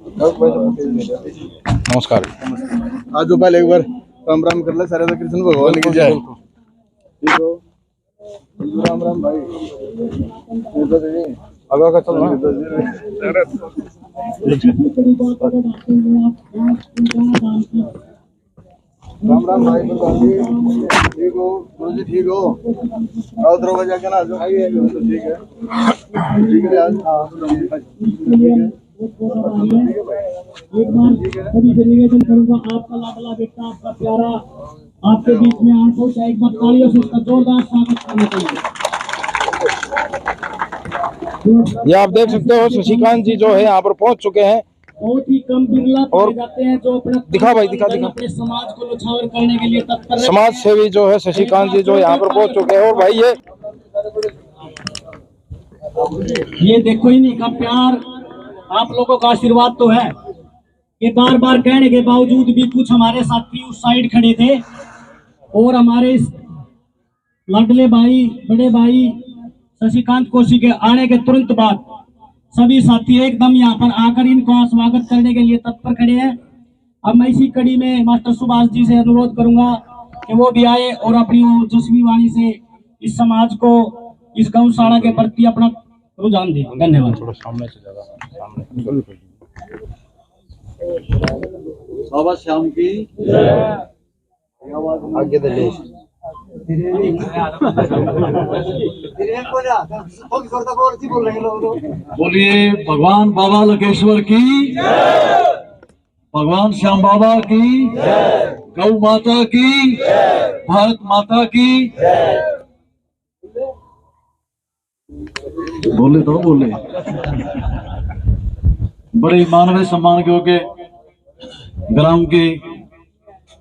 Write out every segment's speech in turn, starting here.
नमस्कार। आज जो पहले एक बार राम राम कर ले सारे तो कृष्ण भगवान की जय। ठीक हो, राम राम भाई। आगे का चल राम राम भाई। ठीक हो गुरु जी? ठीक हो? आओ दरवाजा के ना जो ठीक है। ठीक है आज एक बार सभी से निवेदन करूंगा, आपका लाडला बेटा, आपका प्यारा आपके बीच में आ पहुंचा, एक बार तालियों से उसका जोरदार स्वागत करना चाहिए। ये आप देख सकते हो शशिकांत जी जो है यहाँ पर पहुंच चुके हैं। बहुत ही कम बिरला पाए जाते हैं जो अपना दिखा भाई दिखा अपने समाज को न्यौछावर करने के लिए तत्पर है। समाज सेवी जो है शशिकांत जी जो यहाँ पर पहुंच चुके हैं। और भाई ये देखो इन्हीं का प्यार, आप लोगों का आशीर्वाद तो है कि बार बार कहने के बावजूद भी कुछ हमारे साथी उस साइड खड़े थे और हमारे इस लाडले भाई, बड़े भाई शशिकांत कोशी के आने के तुरंत बाद सभी साथी एकदम यहाँ पर आकर इनका स्वागत करने के लिए तत्पर खड़े हैं। अब मैं इसी कड़ी में मास्टर सुभाष जी से अनुरोध करूंगा कि वो भी आए और अपनी ओजस्वी वाणी से इस समाज को, इस गौशाला के प्रति अपना रुझान दें। धन्यवाद। थोड़ा सामने से ज्यादा बाबा श्याम की आगे दे बोलिए भगवान बाबा लकेश्वर की, भगवान श्याम बाबा की, गौ माता की, भारत माता की। बोले तो बोले। बड़े मानवीय सम्मान के होके ग्राम के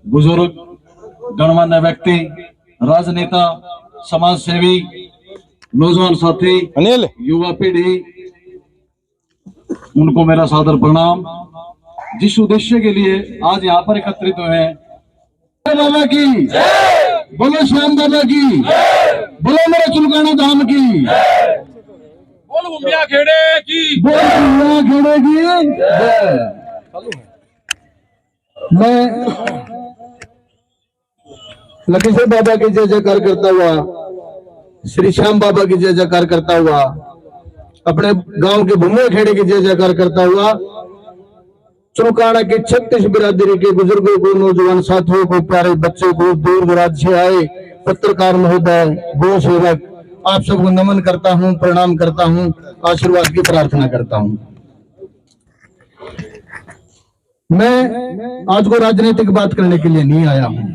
बुजुर्ग, गणमान्य व्यक्ति, राजनेता, समाज सेवी, नौजवान साथी, अनिल, युवा पीढ़ी, उनको मेरा सादर प्रणाम। जिस उद्देश्य के लिए आज यहाँ पर एकत्रित हुए हैं, बाबा की बोलो, श्याम बाबा की बोलो, मेरे चुलकाना धाम की बोल, घुमिया खेड़े की बोल, खेड़े की जय। मैं लकेश्वर बाबा की जय जयकार करता हुआ, श्री श्याम बाबा की जय जयकार करता हुआ, अपने गांव के भूमिया खेड़े की जय जयकार करता हुआ, चुलकाना की 36 बिरादरी के बुजुर्गों को, नौजवान साथियों को, प्यारे बच्चों को, दूर दराज से आए पत्रकार महोदय, गौ सेवक, आप सबको नमन करता हूं, प्रणाम करता हूं, आशीर्वाद की प्रार्थना करता हूं। मैं आज को राजनीतिक बात करने के लिए नहीं आया हूं।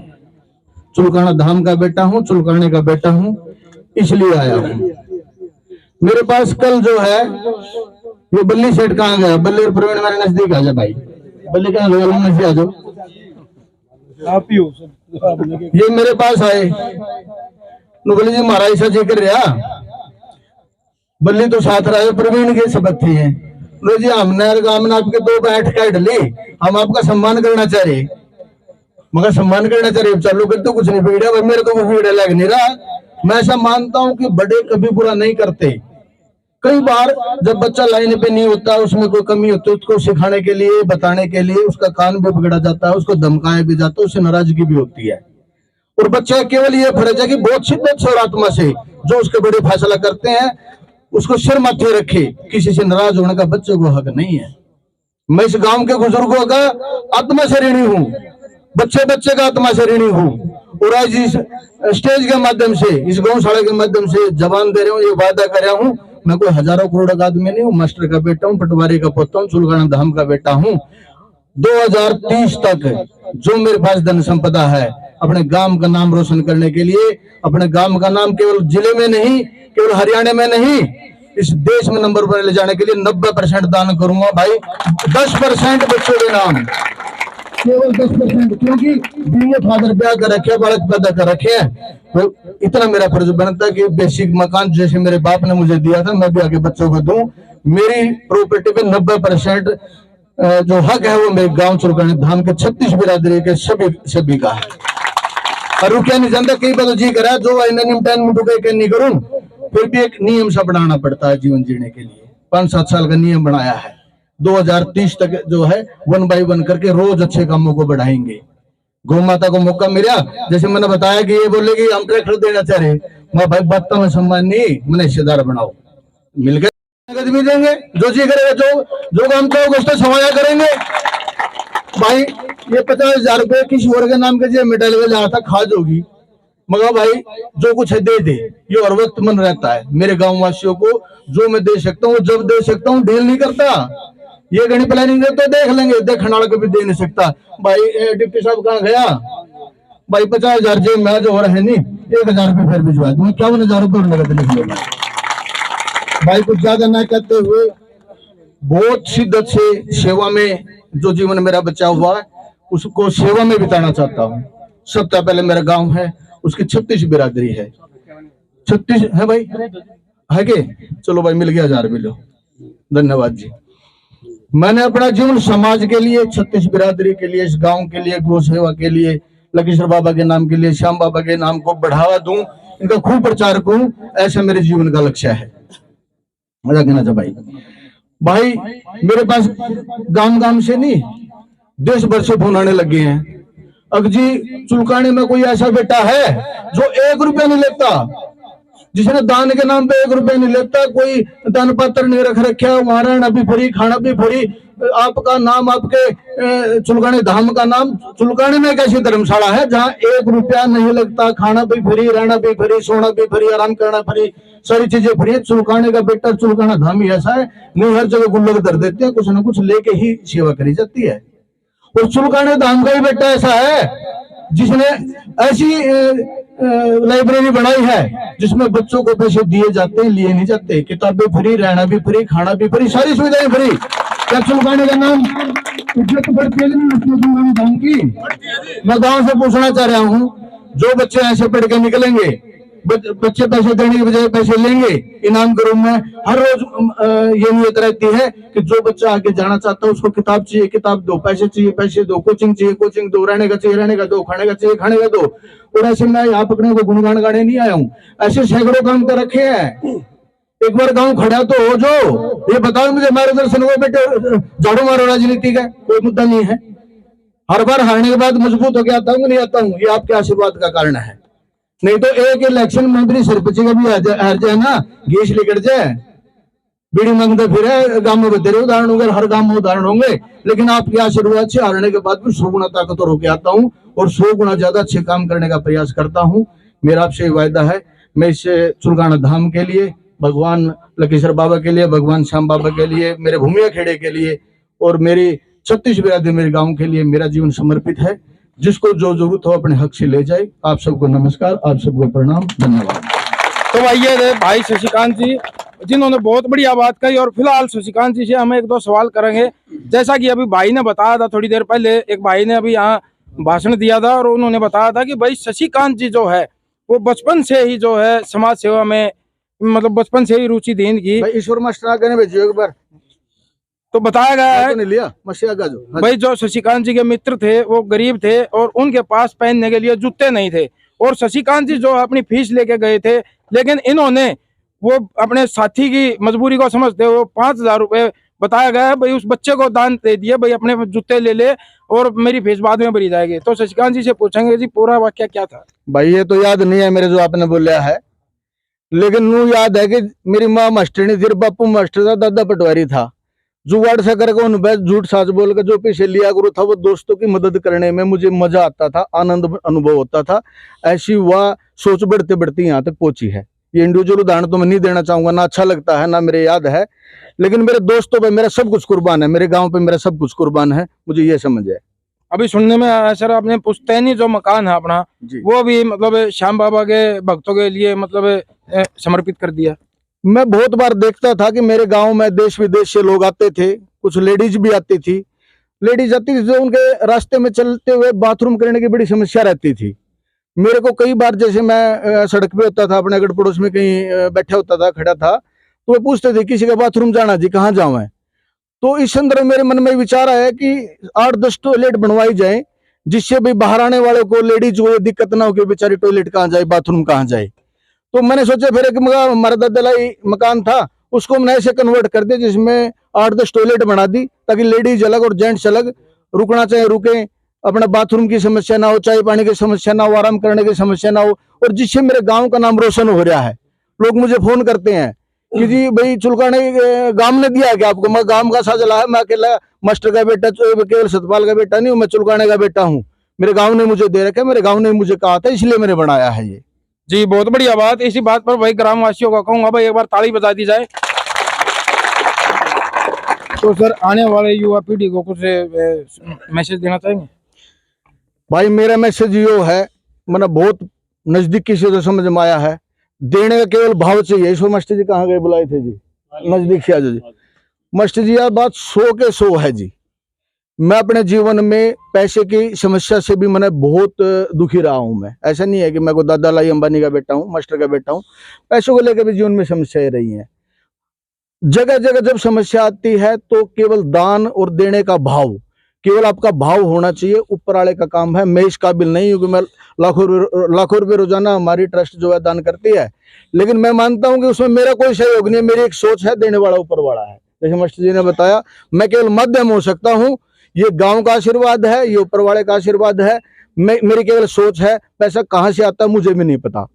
चुलकाना धाम का बेटा हूं, चुलकाने का बेटा हूं, इसलिए आया हूं। मेरे पास कल जो है ये बल्ली सेठ कहाँ गया? बल्ली और प्रवीण मेरे नजदीक आ जा भाई। बल्ली कहाँ गया? नजदीक आ जाओ। आप ही हो। ये मेरे पास आए, बल्ली जी महाराज ऐसा जी कर रहा। बल्ली तो साथ रहा, प्रवीण के सबक थे हैं। जी हमने आपके 2 बैठ काट ली, हम आपका सम्मान करना चाह रहे, मगर सम्मान करना चाह रहे चालू कर तो कुछ नहीं बिगड़ा भाई, मेरे को वो बिगड़ा लग नहीं रहा। मैं ऐसा मानता हूं कि बड़े कभी बुरा नहीं करते। कई बार जब बच्चा लाइन पे नहीं होता, उसमें कोई कमी होती है, उसको सिखाने के लिए, बताने के लिए उसका कान भी पकड़ा जाता है, उसको धमकाया भी जाता है, उससे नाराजगी भी होती है। और बच्चा केवल ये फर्ज है कि बहुत शिद्दत से और आत्मा से जो उसके बड़े फैसला करते हैं उसको सिर माथे रखे, किसी से नाराज होने का बच्चे को हक नहीं है। मैं इस गांव के बुजुर्गों का आत्मा से ऋणी हूँ, बच्चे बच्चे का आत्मा से ऋणी हूँ। और आज इस स्टेज के माध्यम से, इस गौशाला के माध्यम से जबान दे रहा हूँ, ये वादा कर रहा हूँ, मैं कोई हजारों करोड़ का आदमी नहीं हूँ, मास्टर का बेटा हूँ, पटवारी का पोता हूँ, चुलकाना धाम का बेटा हूँ। 2030 तक जो मेरे पास धन संपदा है, अपने गांव का नाम रोशन करने के लिए, अपने गांव का नाम केवल जिले में नहीं, केवल हरियाणा में नहीं, इस देश में नंबर 1 ले जाने के लिए 90% दान करूंगा भाई। 10% बच्चों के नाम, केवल 10%, क्योंकि बीए फादर ब्याह कर रखे, बालक पैदा कर रखे हैं, तो इतना मेरा फर्ज बनता है कि बेसिक मकान जैसे मेरे बाप ने मुझे दिया था, मैं भी आगे बच्चों को दूं। मेरी प्रॉपर्टी पे 90% जो हक है वो मेरे गांव चुलकाना धाम के 36 बिरादरी के सभी का है। और रुकिया नहीं जानता, कई बार जी करा जो नहीं करूं, फिर भी एक नियम सा बनाना पड़ता है जीवन जीने के लिए। 5-7 साल का नियम बनाया है, 2030 तक जो है 1 बाय 1 करके रोज अच्छे कामों को बढ़ाएंगे। गौ माता को मौका मिला, जैसे मैंने बताया कि ये बोले कि हम ट्रैक्टर देना चाह रहे, मैं भाई बात में सम्मान नहीं, मैंने हिस्सेदार बनाओ, मिलकर नगद भी देंगे, जो जी करेगा, जो काम करोगे उसको समाया करेंगे। भाई ये 50,000 रुपए किसी और के नाम के जो मिटाई में जहाँ तक खाज होगी, मगर भाई जो कुछ है दे दे, ये और वक्त मन रहता है। मेरे गांव वासियों को जो मैं दे सकता हूँ, जब दे सकता हूँ, ढील नहीं करता। ये घनी प्लानिंग है तो देख लेंगे, देखने वाला कभी दे नहीं सकता। भाई डिप्टी साहब कहाँ गया भाई, 50,000 जेब में जो हो रहा है नहीं, 1,000 रुपये फिर भिजवा दूंगा, 51,000 रुपये नगद लिख लेना। भाई कुछ ज्यादा ना कहते हुए बहुत शिद्दत से सेवा में जो जीवन मेरा बचा हुआ है उसको सेवा में बिताना चाहता हूँ। सबसे पहले मेरा गांव है, उसकी 36 बिरादरी है। 36 है भाई, है के? चलो भाई मिल गया 1,000 रुपये लो, धन्यवाद जी। मैंने अपना जीवन समाज के लिए, 36 बिरादरी के लिए, इस गांव के लिए, गौ सेवा के लिए, लकेश्वर बाबा के नाम के लिए, श्याम बाबा के नाम को बढ़ावा दूं, इनका खूब प्रचार करूं, ऐसा मेरे जीवन का लक्ष्य है। मजा कहना था भाई मेरे पास गांव से नहीं, देश भर से फोन आने लगे हैं। अगजी चुलकानी में कोई ऐसा बेटा है जो 1 रुपया नहीं लेता, जिसने दान के नाम पे 1 रुपया नहीं लेता, कोई दान पत्र नहीं रख रखा, वहां रहना भी फ्री, खाना भी फ्री, आपका नाम, आपके चुलकानी धाम का नाम। चुलकानी में एक ऐसी धर्मशाला है जहाँ 1 रुपया नहीं लगता, खाना भी फ्री, रहना भी फ्री, सोना भी फ्री, आराम करना फ्री, सारी चीजें फ्री है। चुलकानी का बेटा, चुलकाना धाम ही ऐसा है, नहीं हर जगह गुल्लक धर देते हैं, कुछ ना कुछ लेके ही सेवा करी जाती है। और चुलकानी धाम का ही बेटा ऐसा है जिसने ऐसी लाइब्रेरी बनाई है जिसमें बच्चों को पैसे दिए जाते हैं, लिए नहीं जाते, किताबें फ्री, रहना भी फ्री, खाना भी फ्री, सारी सुविधाएं फ्री। क्या चुलकानी का नाम इज्जत बढ़ती है चुलकानी धाम की? मैं गांव से पूछना चाह रहा हूँ, जो बच्चे ऐसे पढ़ के निकलेंगे, बच्चे पैसे देने के बजाय पैसे लेंगे इनाम के रूप में, हर रोज ये नियत रहती है कि जो बच्चा आगे जाना चाहता है उसको किताब चाहिए, किताब दो, पैसे चाहिए, पैसे दो, कोचिंग चाहिए, कोचिंग दो, रहने का चाहिए, रहने का दो, खाने का चाहिए, खाने का दो। और ऐसे मैं यहाँ पकड़ने को गुणगान गाने नहीं आया हूँ, ऐसे सैकड़ों काम कर रखे हैं। एक बार गांव खड़ा तो हो, जो ये बताओ मुझे, मार्गदर्शन हुआ बेटे, झाड़ू मारो राजनीति का कोई मुद्दा नहीं है। हर बार हारने के बाद मजबूत होकर आता हूँ, नहीं आता हूँ, ये आपके आशीर्वाद का कारण है। नहीं तो एक इलेक्शन मंत्री सरपंच का भी हार जाए ना, गेश लेकर जाए, बीड़ी मांगते फिर गांव में बतेरे उदाहरण होंगे, हर गांव में उदाहरण होंगे, लेकिन आपके आशीर्वाद से हारने के बाद भी 100 गुना ताकतवर होकर आता हूँ और 100 गुना ज्यादा अच्छे काम करने का प्रयास करता हूँ। मेरा आपसे वायदा है, मैं इस चुलकाना धाम के लिए, भगवान लकेश्वर बाबा के लिए, भगवान श्याम बाबा के लिए, मेरे भूमिया खेड़े के लिए और मेरी 36 बिरादरी मेरे गाँव के लिए मेरा जीवन समर्पित है। जिसको जो जरूरत हो अपने हक से ले जाए। आप सबको नमस्कार, आप सबको प्रणाम, धन्यवाद। तो भाई ये भाई शशिकांत जी जिन्होंने बहुत बढ़िया बात कही, और फिलहाल शशिकांत जी से हम 1-2 सवाल करेंगे। जैसा कि अभी भाई ने बताया था, थोड़ी देर पहले एक भाई ने अभी यहाँ भाषण दिया था और उन्होंने बताया था कि भाई शशिकांत जी जो है वो बचपन से ही जो है समाज सेवा में, मतलब बचपन से ही रुचि दी इनकी। ईश्वर मास्टर आगे भेजियो एक बार, तो बताया गया है नहीं लिया जो भाई जो शशिकांत जी के मित्र थे वो गरीब थे और उनके पास पहनने के लिए जूते नहीं थे, और शशिकांत जी जो अपनी फीस लेके गए थे, लेकिन इन्होंने वो अपने साथी की मजबूरी को समझते हुए 5,000 रुपए बताया गया है भाई उस बच्चे को दान दे दिए, भाई अपने जूते ले ले और मेरी फीस बाद में भरी जाएगी। तो शशिकांत जी से पूछेंगे जी पूरा वाक्य क्या था? भाई ये तो याद नहीं है मेरे जो आपने बोला है, लेकिन नू याद है कि मेरी माँ मास्टरनी थी, बापू मास्टर था, दादा पटवारी था। जुगाड़ से करके उन झूठ साच बोल के जो पैसे लिया करो था, वो दोस्तों की मदद करने में मुझे मजा आता था, आनंद अनुभव होता था। ऐसी वह सोच बढ़ते बढ़ते यहाँ तक पहुंची है। ये इंडिविजुअल उदाहरण तो मैं नहीं देना चाहूंगा, ना अच्छा लगता है ना मेरे याद है, लेकिन मेरे दोस्तों पे मेरा सब कुछ कुर्बान है, मेरे गाँव पे मेरा सब कुछ कुर्बान है, मुझे ये समझ है। अभी सुनने में आया सर आपने पुश्तैनी जो मकान है अपना वो भी मतलब श्याम बाबा के भक्तों के लिए मतलब समर्पित कर दिया। मैं बहुत बार देखता था कि मेरे गांव में देश विदेश से लोग आते थे, कुछ लेडीज भी आती थी, लेडीज आती थी जो उनके रास्ते में चलते हुए बाथरूम करने की बड़ी समस्या रहती थी। मेरे को कई बार, जैसे मैं सड़क पे होता था, अपने अगड़ पड़ोस में कहीं बैठा होता था, खड़ा था, तो वो पूछते थे किसी का बाथरूम जाना जी, कहाँ जाऊँ? तो इस संदर्भ मेरे मन में विचार आया कि 8-10 टॉयलेट बनवाई जाए, जिससे भी बाहर आने वालों को, लेडीज को दिक्कत ना हो कि बेचारी टॉयलेट कहाँ जाए, बाथरूम कहाँ जाए। तो मैंने सोचा फिर एक हमारा ददलाई मकान था उसको मैंने ऐसे कन्वर्ट कर दिया जिसमें 8-10 टॉयलेट बना दी ताकि लेडीज अलग और जेंट्स अलग, रुकना चाहे रुके, अपना बाथरूम की समस्या ना हो, चाय पानी की समस्या ना हो, आराम करने की समस्या ना हो। और जिससे मेरे गांव का नाम रोशन हो रहा है। लोग मुझे फोन करते हैं कि जी भाई चुलकाने गांव ने दिया क्या आपको? मैं गांव का साजला है, मैं अकेला मास्टर का बेटा, केवल सतपाल का बेटा नहीं हूँ, मैं चुलकाने का बेटा हूँ। मेरे गांव ने मुझे दे रखा है, मेरे गांव ने मुझे कहा था, इसलिए मैंने बनाया है ये। जी बहुत बढ़िया बात। इसी बात पर भाई ग्रामवासियों का कहूंगा भाई एक बार ताली बजा दी जाए। तो सर आने वाले युवा पीढ़ी को कुछ मैसेज देना चाहेंगे? भाई मेरा मैसेज यो है, मैंने बहुत नजदीकी से तो समझ में आया है, देने का केवल भाव चाहिए। इसको मास्टर जी कहाँ गए, बुलाए थे जी, नजदीक से आज जी। मास्टर जी यार बात 100 के 100 है जी। मैं अपने जीवन में पैसे की समस्या से भी मैंने बहुत दुखी रहा हूं। मैं ऐसा नहीं है कि मैं को दादा लाई अंबानी का बेटा हूं, मास्टर का बेटा हूं। पैसों को लेकर भी जीवन में समस्याएं रही हैं। जगह जगह जब समस्या आती है तो केवल दान और देने का भाव, केवल आपका भाव होना चाहिए। ऊपर वाले का काम है, मैं इस काबिल नहीं हूँ कि मैं लाखों रुपए रोजाना हमारी ट्रस्ट जो है दान करती है, लेकिन मैं मानता हूं कि उसमें मेरा कोई सहयोग नहीं है। मेरी एक सोच है, देने वाला ऊपर वाला है। जैसे मास्टर जी ने बताया, मैं केवल माध्यम हो सकता हूँ। ये गांव का आशीर्वाद है, ये ऊपर वाले का आशीर्वाद है। मेरी केवल सोच है। पैसा कहाँ से आता है मुझे भी नहीं पता।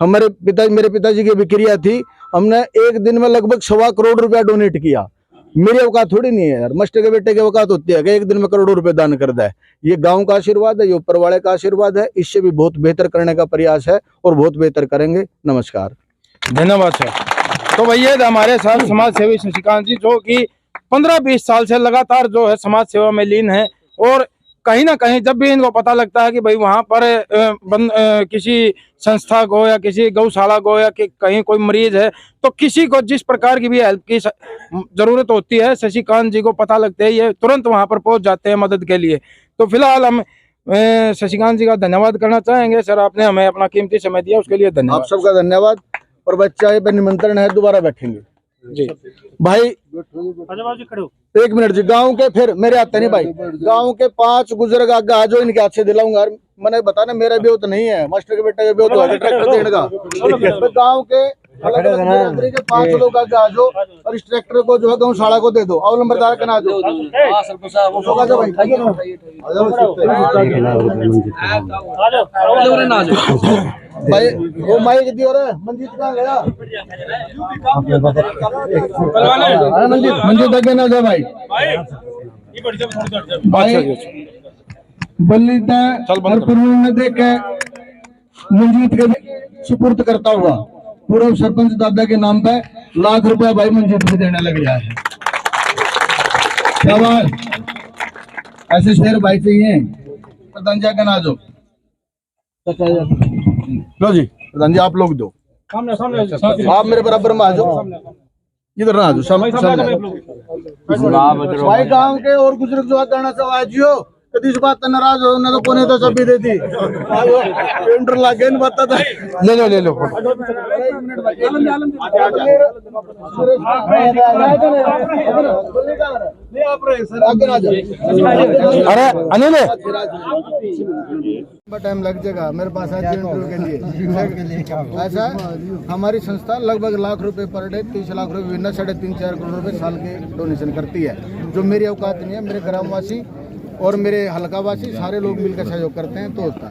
मेरे पिताजी की विक्रिया थी, हमने एक दिन में लगभग 1.25 करोड़ रुपया डोनेट किया। मेरी औकात थोड़ी नहीं है यार, मास्टर के बेटे की औकात होती है कि एक दिन में करोड़ों रुपए दान कर दे। ये गांव का आशीर्वाद है, ये ऊपर वाले का आशीर्वाद है। इससे भी बहुत बेहतर करने का प्रयास है और बहुत बेहतर करेंगे। नमस्कार, धन्यवाद सर। तो भैया हमारे साथ समाज सेवी शशिकांत जी, जो कि 15-20 साल से लगातार जो है समाज सेवा में लीन है। और कहीं ना कहीं जब भी इनको पता लगता है कि भाई वहां पर किसी संस्था को या किसी गौशाला को या कि कहीं कोई मरीज है, तो किसी को जिस प्रकार की भी हेल्प की जरूरत होती है, शशिकांत जी को पता लगते है, ये तुरंत वहां पर पहुंच जाते हैं मदद के लिए। तो फिलहाल हम शशिकांत जी का धन्यवाद करना चाहेंगे। सर आपने हमें अपना कीमती समय दिया, उसके लिए धन्यवाद। आप सबका धन्यवाद। और बच्चा पे निमंत्रण है, दोबारा बैठेंगे जी भाई। एक मिनट जी, गांव के फिर मेरे आते नहीं भाई, गांव के 5 बुजुर्ग आगे आ जाओ, इनके हाथ से दिलाऊंगा। मैंने बताना मेरा ब्योह तो नहीं है, मास्टर के बेटे का ब्योह तो है, ट्रैक्टर देने का। गांव के अलग अलग बिरादरी के 5 लोग आगे आ जाओ और इस ट्रैक्टर को जो है गौशाला को दे दो। और नंबरदार के ना आ जाओ भाई। वो माइक दियो रे, मंजीत कहाँ गया? मंजीत आगे ना जा भाई। भाई बल्ली ने देख के मंजीत के सुपुर्द करता हुआ पूर्व सरपंच दादा के नाम पे लाख रुपया भाई मंजीत को देने लग गया है। क्या बात, ऐसे शेर भाई चाहिए। प्रधान जी आगे ना जाओ। लो जी प्रधान जी, आप लोग दो सामने, आप मेरे बराबर में आ जाओ, इधर ना आ जाओ सामने। भाई गांव के और बुजुर्ग जो करना चाहो आजियो, कभी इस बात नाराज हो ना तो कोने तो सभी दे दी। टेंडर लागे न बता था, ले लो ले लो। अरे अनिल टाइम लग जाएगा मेरे पास आज इंटरव्यू के लिए। ऐसा हमारी संस्था लगभग लाख रुपए पर डे, 30 लाख रुपए महीना, 3.5-4 करोड़ रुपए साल के डोनेशन करती है। जो मेरी औकात नहीं है, मेरे ग्रामवासी और मेरे हल्कावासी सारे लोग मिलकर सहयोग करते हैं तो होता है।